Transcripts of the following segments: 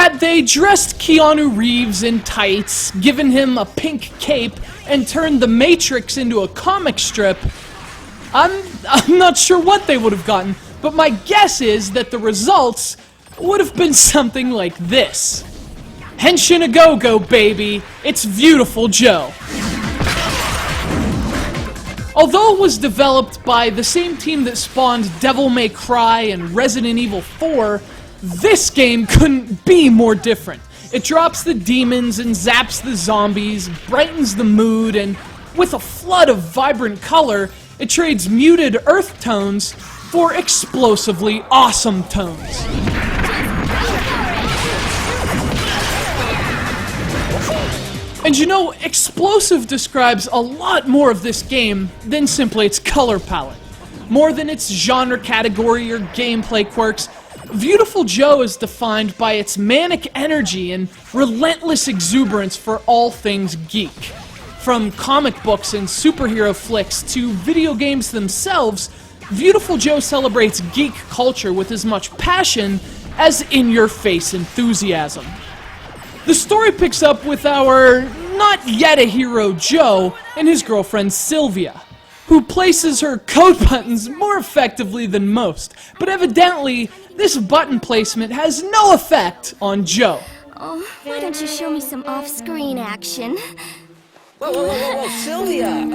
Had they dressed Keanu Reeves in tights, given him a pink cape, and turned The Matrix into a comic strip, I'm not sure what they would have gotten, but my guess is that the results would have been something like this. Henshin a go-go, baby! It's Viewtiful Joe! Although it was developed by the same team that spawned Devil May Cry and Resident Evil 4, this game couldn't be more different. It drops the demons and zaps the zombies, brightens the mood, and with a flood of vibrant color, it trades muted earth tones for explosively awesome tones. And you know, explosive describes a lot more of this game than simply its color palette. More than its genre category or gameplay quirks, Viewtiful Joe is defined by its manic energy and relentless exuberance for all things geek. From comic books and superhero flicks to video games themselves, Viewtiful Joe celebrates geek culture with as much passion as in-your-face enthusiasm. The story picks up with our not-yet-a-hero Joe and his girlfriend Sylvia, who places her coat buttons more effectively than most, but evidently, this button placement has no effect on Joe. Oh, why don't you show me some off-screen action? Whoa, Sylvia!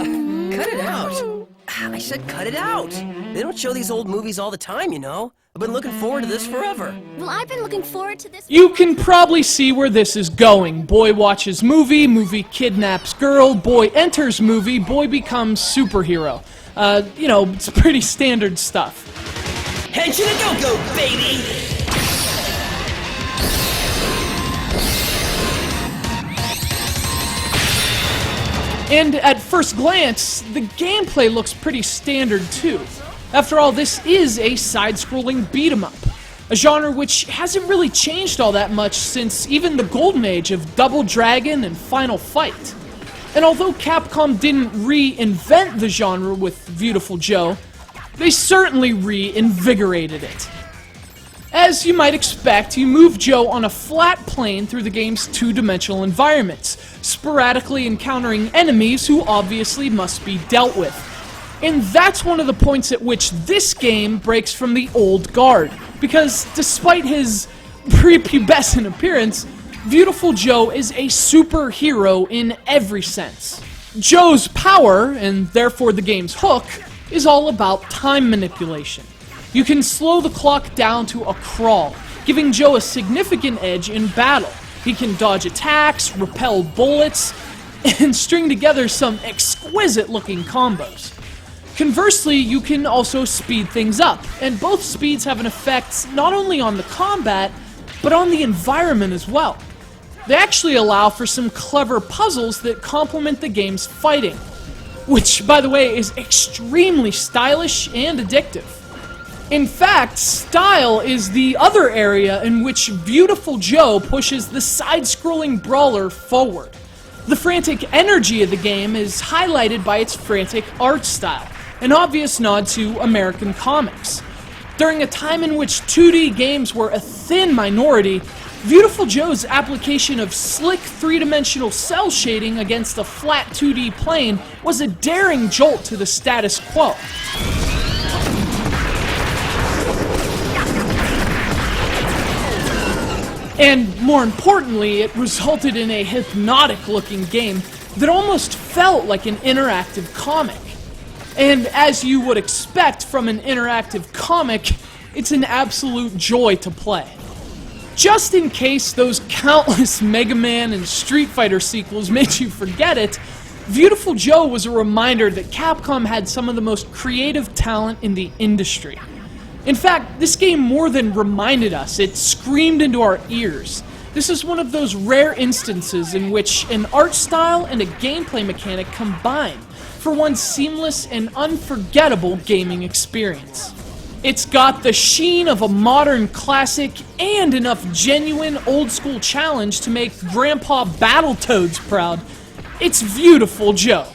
Cut it out! I said cut it out! They don't show these old movies all the time, you know? I've been looking forward to this forever. Well, I've been looking forward to this. You can probably see where this is going. Boy watches movie, movie kidnaps girl, boy enters movie, boy becomes superhero. You know, it's pretty standard stuff. Henshin a go-go, baby! And at first glance, the gameplay looks pretty standard too. After all, this is a side-scrolling beat-em-up, a genre which hasn't really changed all that much since even the golden age of Double Dragon and Final Fight. And although Capcom didn't reinvent the genre with Viewtiful Joe, they certainly reinvigorated it. As you might expect, you move Joe on a flat plane through the game's two-dimensional environments, sporadically encountering enemies who obviously must be dealt with. And that's one of the points at which this game breaks from the old guard, because despite his prepubescent appearance, Viewtiful Joe is a superhero in every sense. Joe's power, and therefore the game's hook, is all about time manipulation. You can slow the clock down to a crawl, giving Joe a significant edge in battle. He can dodge attacks, repel bullets, and string together some exquisite-looking combos. Conversely, you can also speed things up, and both speeds have an effect not only on the combat, but on the environment as well. They actually allow for some clever puzzles that complement the game's fighting, which, by the way, is extremely stylish and addictive. In fact, style is the other area in which Viewtiful Joe pushes the side-scrolling brawler forward. The frantic energy of the game is highlighted by its frantic art style, an obvious nod to American comics. During a time in which 2D games were a thin minority, Viewtiful Joe's application of slick three-dimensional cell shading against a flat 2D plane was a daring jolt to the status quo. And more importantly, it resulted in a hypnotic-looking game that almost felt like an interactive comic. And as you would expect from an interactive comic, it's an absolute joy to play. Just in case those countless Mega Man and Street Fighter sequels made you forget it, Viewtiful Joe was a reminder that Capcom had some of the most creative talent in the industry. In fact, this game more than reminded us, it screamed into our ears. This is one of those rare instances in which an art style and a gameplay mechanic combine for one seamless and unforgettable gaming experience. It's got the sheen of a modern classic and enough genuine old-school challenge to make Grandpa Battletoads proud. It's Viewtiful Joe.